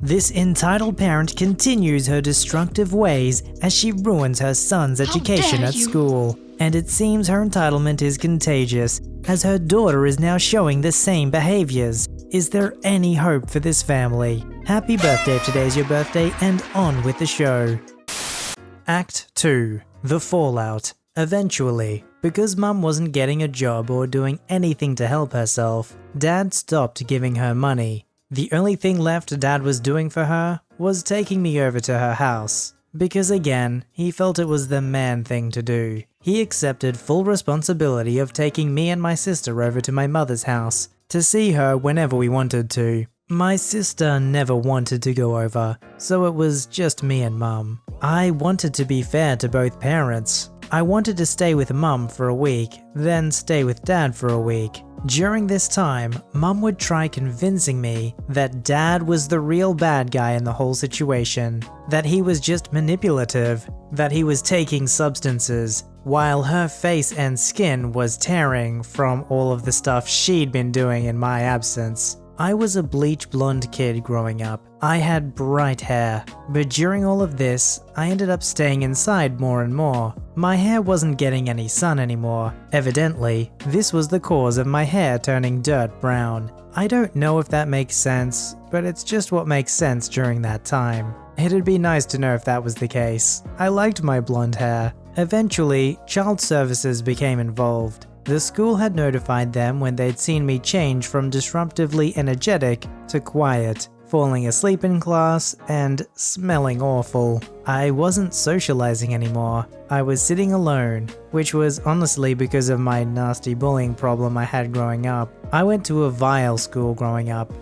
This entitled parent continues her destructive ways as she ruins her son's education at school. And it seems her entitlement is contagious, as her daughter is now showing the same behaviors. Is there any hope for this family? Happy birthday if today's your birthday, and on with the show. Act 2. The Fallout. Eventually, because Mum wasn't getting a job or doing anything to help herself, Dad stopped giving her money. The only thing left Dad was doing for her was taking me over to her house. Because again, he felt it was the man thing to do. He accepted full responsibility of taking me and my sister over to my mother's house to see her whenever we wanted to. My sister never wanted to go over, so it was just me and Mum. I wanted to be fair to both parents. I wanted to stay with Mum for a week, then stay with Dad for a week. During this time, Mum would try convincing me that Dad was the real bad guy in the whole situation, that he was just manipulative, that he was taking substances, while her face and skin was tearing from all of the stuff she'd been doing in my absence. I was a bleach blonde kid growing up. I had bright hair, but during all of this, I ended up staying inside more and more. My hair wasn't getting any sun anymore. Evidently, this was the cause of my hair turning dirt brown. I don't know if that makes sense, but it's just what makes sense during that time. It'd be nice to know if that was the case. I liked my blonde hair. Eventually, child services became involved. The school had notified them when they'd seen me change from disruptively energetic to quiet, falling asleep in class, and smelling awful. I wasn't socializing anymore. I was sitting alone, which was honestly because of my nasty bullying problem I had growing up. I went to a vile school growing up,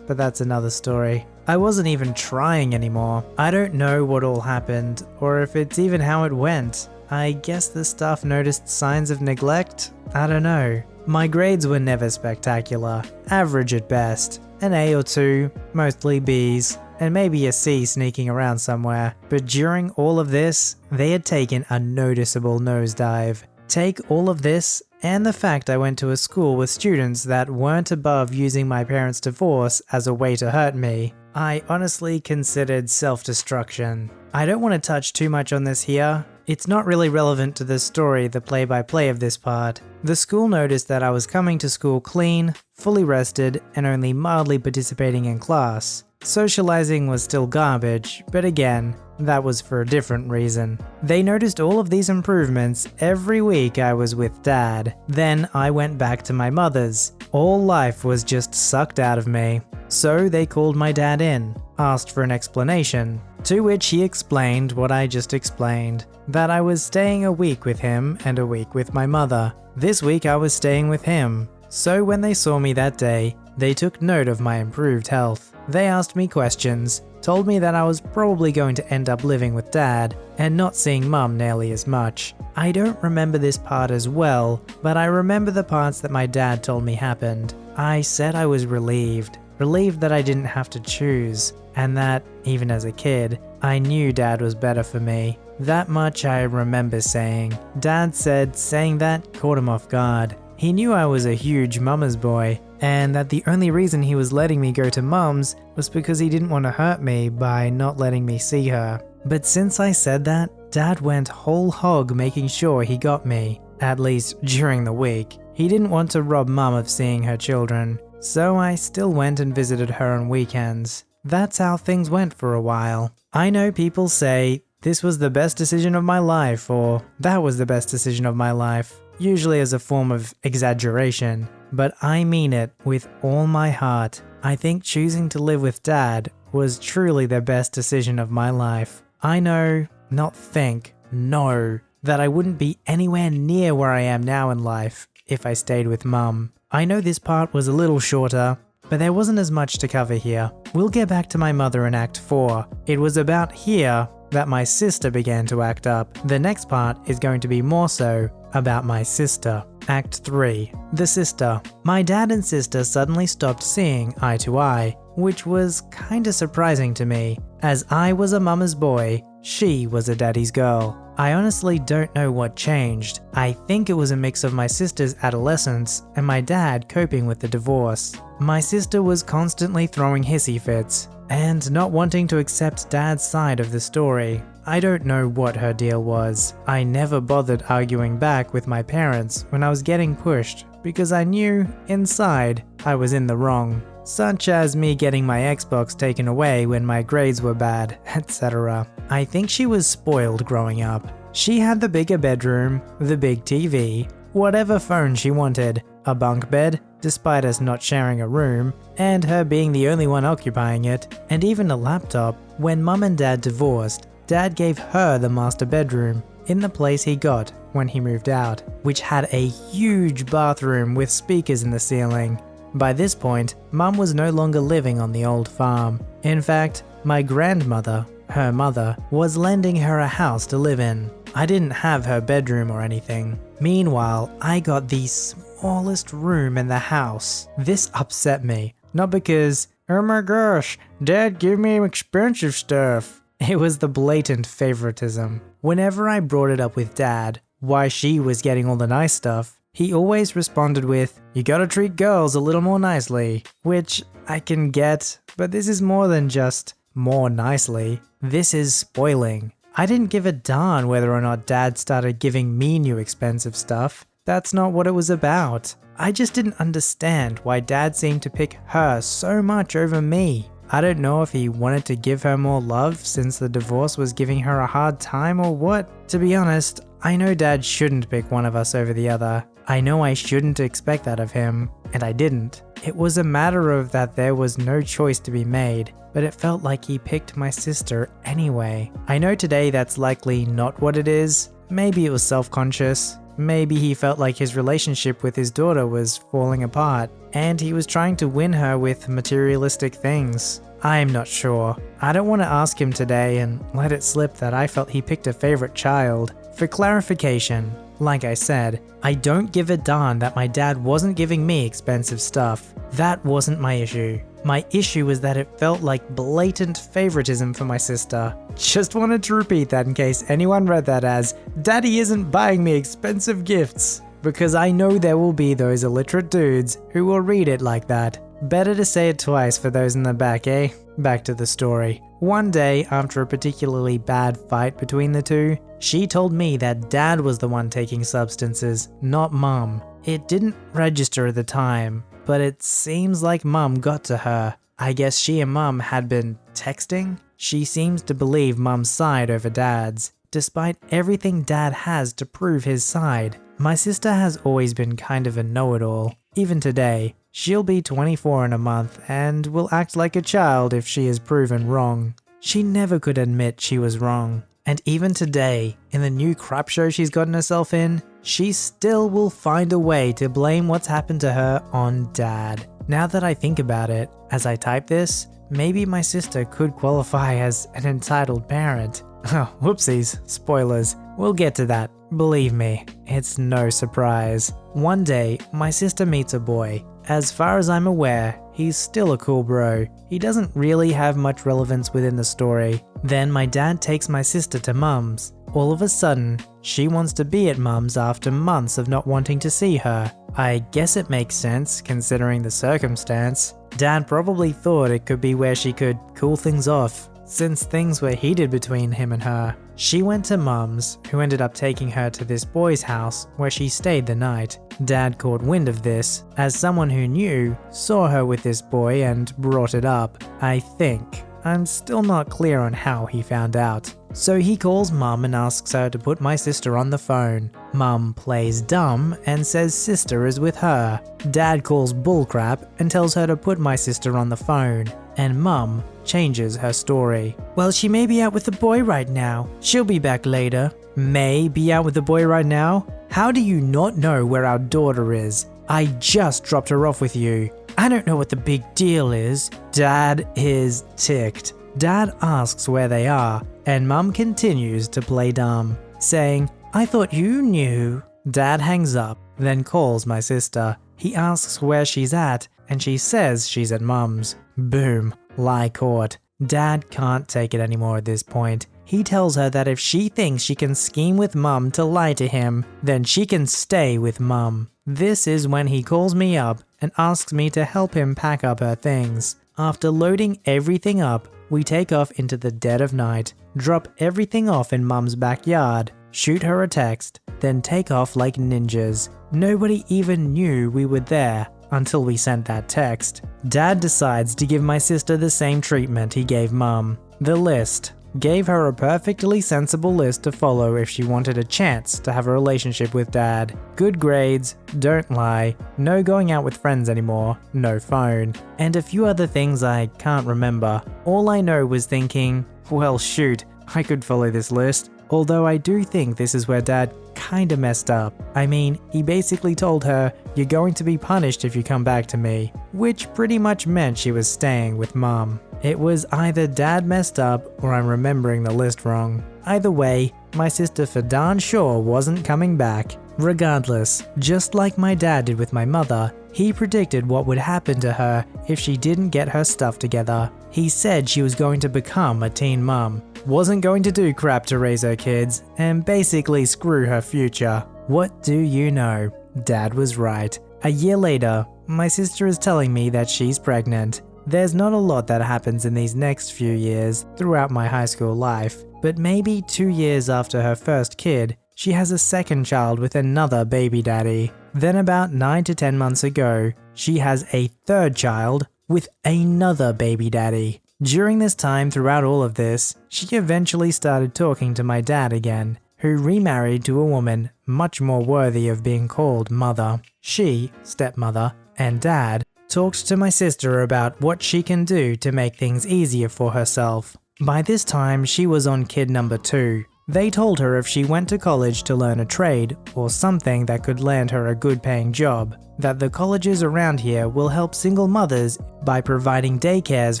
but that's another story. I wasn't even trying anymore. I don't know what all happened, or if it's even how it went. I guess the staff noticed signs of neglect? I don't know. My grades were never spectacular, average at best. An A or two, mostly Bs, and maybe a C sneaking around somewhere. But during all of this, they had taken a noticeable nosedive. Take all of this, and the fact I went to a school with students that weren't above using my parents' divorce as a way to hurt me. I honestly considered self-destruction. I don't want to touch too much on this here. It's not really relevant to the story, the play-by-play of this part. The school noticed that I was coming to school clean, fully rested, and only mildly participating in class. Socializing was still garbage, but again, that was for a different reason. They noticed all of these improvements every week I was with Dad. Then I went back to my mother's. All life was just sucked out of me. So they called my dad in, asked for an explanation, to which he explained what I just explained, that I was staying a week with him and a week with my mother. This week I was staying with him. So when they saw me that day, they took note of my improved health. They asked me questions, told me that I was probably going to end up living with Dad and not seeing Mum nearly as much. I don't remember this part as well, but I remember the parts that my dad told me happened. I said I was relieved that I didn't have to choose, and that, even as a kid, I knew Dad was better for me. That much I remember saying. Dad said saying that caught him off guard. He knew I was a huge mama's boy, and that the only reason he was letting me go to Mum's was because he didn't want to hurt me by not letting me see her. But since I said that, Dad went whole hog making sure he got me, at least during the week. He didn't want to rob Mum of seeing her children, so I still went and visited her on weekends. That's how things went for a while. I know people say, this was the best decision of my life, or that was the best decision of my life, usually as a form of exaggeration, but I mean it with all my heart. I think choosing to live with Dad was truly the best decision of my life. I know, not think, know, that I wouldn't be anywhere near where I am now in life if I stayed with Mum. I know this part was a little shorter, but there wasn't as much to cover here. We'll get back to my mother in Act 4. It was about here that my sister began to act up. The next part is going to be more so about my sister. Act 3. The sister. My dad and sister suddenly stopped seeing eye to eye, which was kinda surprising to me, as I was a mama's boy, she was a daddy's girl. I honestly don't know what changed. I think it was a mix of my sister's adolescence and my dad coping with the divorce. My sister was constantly throwing hissy fits. and not wanting to accept Dad's side of the story. I don't know what her deal was. I never bothered arguing back with my parents when I was getting pushed because I knew, inside, I was in the wrong. Such as me getting my Xbox taken away when my grades were bad, etc. I think she was spoiled growing up. She had the bigger bedroom, the big TV, whatever phone she wanted, a bunk bed, despite us not sharing a room, and her being the only one occupying it, and even a laptop. When Mum and Dad divorced, Dad gave her the master bedroom in the place he got when he moved out, which had a huge bathroom with speakers in the ceiling. By this point, Mum was no longer living on the old farm. In fact, my grandmother, her mother, was lending her a house to live in. I didn't have her bedroom or anything. Meanwhile, I got the smallest room in the house. This upset me, not because, oh my gosh, Dad gave me expensive stuff. It was the blatant favoritism. Whenever I brought it up with Dad, why she was getting all the nice stuff, he always responded with, "You gotta treat girls a little more nicely," which I can get, but this is more than just more nicely. This is spoiling. I didn't give a darn whether or not Dad started giving me new expensive stuff. That's not what it was about. I just didn't understand why Dad seemed to pick her so much over me. I don't know if he wanted to give her more love since the divorce was giving her a hard time or what. To be honest, I know Dad shouldn't pick one of us over the other. I know I shouldn't expect that of him, and I didn't. It was a matter of that there was no choice to be made, but it felt like he picked my sister anyway. I know today that's likely not what it is. Maybe it was self-conscious. Maybe he felt like his relationship with his daughter was falling apart, and he was trying to win her with materialistic things. I'm not sure. I don't want to ask him today and let it slip that I felt he picked a favorite child. For clarification, like I said, I don't give a darn that my dad wasn't giving me expensive stuff. That wasn't my issue. My issue was that it felt like blatant favoritism for my sister. Just wanted to repeat that in case anyone read that as, "Daddy isn't buying me expensive gifts," because I know there will be those illiterate dudes who will read it like that. Better to say it twice for those in the back, eh? Back to the story. One day, after a particularly bad fight between the two, she told me that Dad was the one taking substances, not Mum. It didn't register at the time, but it seems like Mum got to her. I guess she and Mum had been texting? She seems to believe Mum's side over Dad's, despite everything Dad has to prove his side. My sister has always been kind of a know-it-all. Even today, she'll be 24 in a month and will act like a child if she is proven wrong. She never could admit she was wrong. And even today, in the new crap show she's gotten herself in, she still will find a way to blame what's happened to her on Dad. Now that I think about it, as I type this, maybe my sister could qualify as an entitled parent. Oh, whoopsies, spoilers. We'll get to that. Believe me, it's no surprise. One day, my sister meets a boy. As far as I'm aware, he's still a cool bro. He doesn't really have much relevance within the story. Then my dad takes my sister to Mum's. All of a sudden, she wants to be at Mum's after months of not wanting to see her. I guess it makes sense considering the circumstance. Dad probably thought it could be where she could cool things off, since things were heated between him and her. She went to Mum's, who ended up taking her to this boy's house where she stayed the night. Dad caught wind of this, as someone who knew saw her with this boy and brought it up, I think. I'm still not clear on how he found out. So he calls Mum and asks her to put my sister on the phone. Mum plays dumb and says sister is with her. Dad calls bullcrap and tells her to put my sister on the phone. And Mum changes her story. Well, she may be out with the boy right now. She'll be back later. May be out with the boy right now? How do you not know where our daughter is? I just dropped her off with you. I don't know what the big deal is. Dad is ticked. Dad asks where they are, and Mum continues to play dumb, saying, I thought you knew. Dad hangs up, then calls my sister. He asks where she's at, and she says she's at Mum's. Boom, lie caught. Dad can't take it anymore at this point. He tells her that if she thinks she can scheme with Mum to lie to him, then she can stay with Mum. This is when he calls me up and asks me to help him pack up her things. After loading everything up, we take off into the dead of night, drop everything off in Mum's backyard, shoot her a text, then take off like ninjas. Nobody even knew we were there until we sent that text. Dad decides to give my sister the same treatment he gave Mum. The list. Gave her a perfectly sensible list to follow if she wanted a chance to have a relationship with Dad. Good grades, don't lie, no going out with friends anymore, no phone, and a few other things I can't remember. All I know was thinking, well shoot, I could follow this list. Although I do think this is where Dad kinda messed up. I mean, he basically told her, "You're going to be punished if you come back to me," which pretty much meant she was staying with Mum. It was either Dad messed up or I'm remembering the list wrong. Either way, my sister for darn sure wasn't coming back. Regardless, just like my dad did with my mother, he predicted what would happen to her if she didn't get her stuff together. He said she was going to become a teen mum, wasn't going to do crap to raise her kids, and basically screw her future. What do you know? Dad was right. A year later, my sister is telling me that she's pregnant. There's not a lot that happens in these next few years throughout my high school life, but maybe 2 years after her first kid, she has a second child with another baby daddy. Then about 9 to 10 months ago, she has a third child with another baby daddy. During this time throughout all of this, she eventually started talking to my dad again, who remarried to a woman much more worthy of being called mother. She, stepmother, and Dad talked to my sister about what she can do to make things easier for herself. By this time, she was on kid number 2. They told her if she went to college to learn a trade or something that could land her a good paying job, that the colleges around here will help single mothers by providing daycares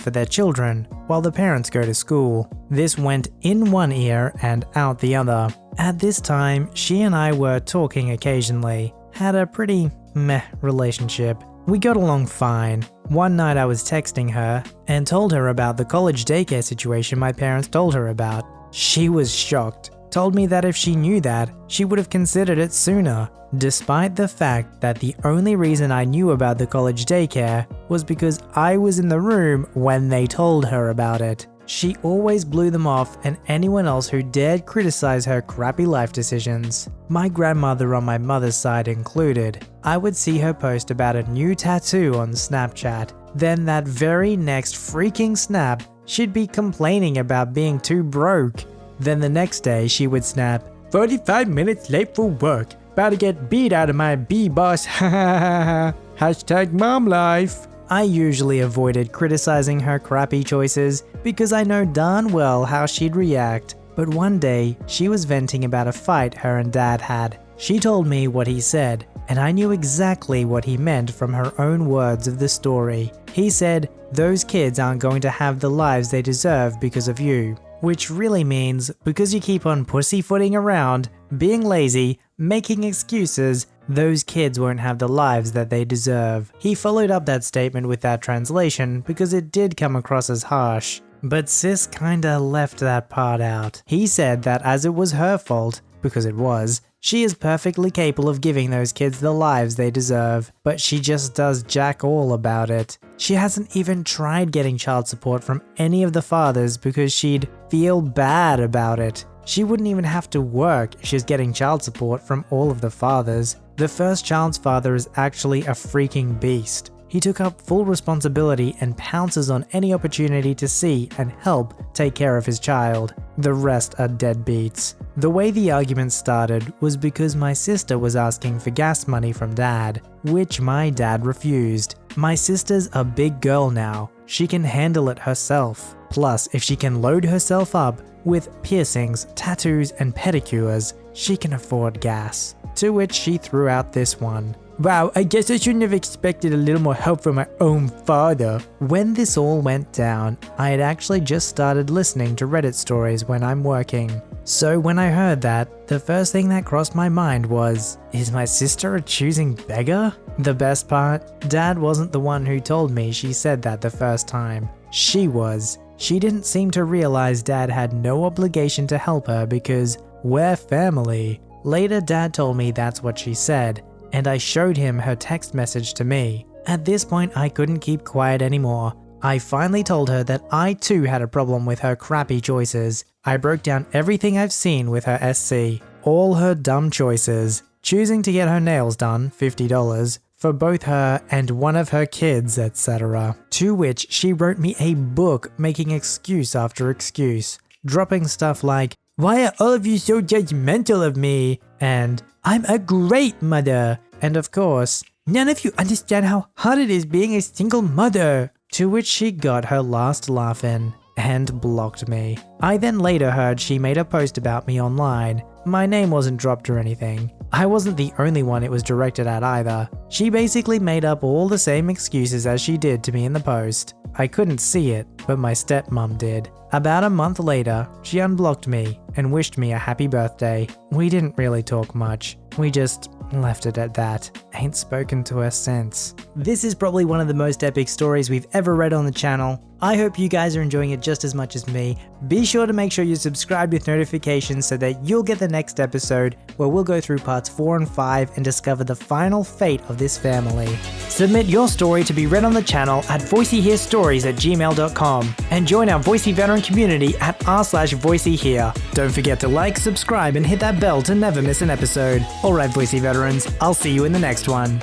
for their children while the parents go to school. This went in one ear and out the other. At this time, she and I were talking occasionally, had a pretty meh relationship. We got along fine. One night I was texting her and told her about the college daycare situation my parents told her about. She was shocked, told me that if she knew that, she would have considered it sooner, despite the fact that the only reason I knew about the college daycare was because I was in the room when they told her about it. She always blew them off and anyone else who dared criticize her crappy life decisions. My grandmother on my mother's side included. I would see her post about a new tattoo on Snapchat. Then that very next freaking snap, she'd be complaining about being too broke. Then the next day she would snap, 45 minutes late for work, about to get beat out of my B-boss, hashtag mom life. I usually avoided criticizing her crappy choices because I know darn well how she'd react. But one day, she was venting about a fight her and Dad had. She told me what he said, and I knew exactly what he meant from her own words of the story. He said, "Those kids aren't going to have the lives they deserve because of you." Which really means because you keep on pussyfooting around, being lazy, making excuses, those kids won't have the lives that they deserve. He followed up that statement with that translation because it did come across as harsh. But sis kinda left that part out. He said that as it was her fault, because it was, she is perfectly capable of giving those kids the lives they deserve, but she just does jack all about it. She hasn't even tried getting child support from any of the fathers because she'd feel bad about it. She wouldn't even have to work if she's getting child support from all of the fathers. The first child's father is actually a freaking beast. He took up full responsibility and pounces on any opportunity to see and help take care of his child. The rest are deadbeats. The way the argument started was because my sister was asking for gas money from Dad, which my dad refused. My sister's a big girl now. She can handle it herself. Plus, if she can load herself up with piercings, tattoos, and pedicures, she can afford gas. To which she threw out this one. "Wow, I guess I shouldn't have expected a little more help from my own father." When this all went down, I had actually just started listening to Reddit stories when I'm working. So when I heard that, the first thing that crossed my mind was, is my sister a choosing beggar? The best part, Dad wasn't the one who told me she said that the first time. She was. She didn't seem to realize Dad had no obligation to help her because we're family. Later, Dad told me that's what she said, and I showed him her text message to me. At this point, I couldn't keep quiet anymore. I finally told her that I too had a problem with her crappy choices. I broke down everything I've seen with her SC, all her dumb choices, choosing to get her nails done, $50, for both her and one of her kids, etc. To which she wrote me a book making excuse after excuse, dropping stuff like, "Why are all of you so judgmental of me?" and "I'm a great mother," and of course, "None of you understand how hard it is being a single mother." To which she got her last laugh in and blocked me. I then later heard she made a post about me online. My name wasn't dropped or anything. I wasn't the only one it was directed at either. She basically made up all the same excuses as she did to me in the post. I couldn't see it, but my stepmom did. About a month later, she unblocked me and wished me a happy birthday. We didn't really talk much. We just left it at that. Ain't spoken to her since. This is probably one of the most epic stories we've ever read on the channel. I hope you guys are enjoying it just as much as me. Be sure to make sure you're subscribed with notifications so that you'll get the next episode where we'll go through parts 4 and 5 and discover the final fate of this family. Submit your story to be read on the channel at voiceyherestories@gmail.com and join our Voicey veteran community at r/VoiceyHere. Don't forget to like, subscribe, and hit that bell to never miss an episode. Alright Voicey veterans, I'll see you in the next one.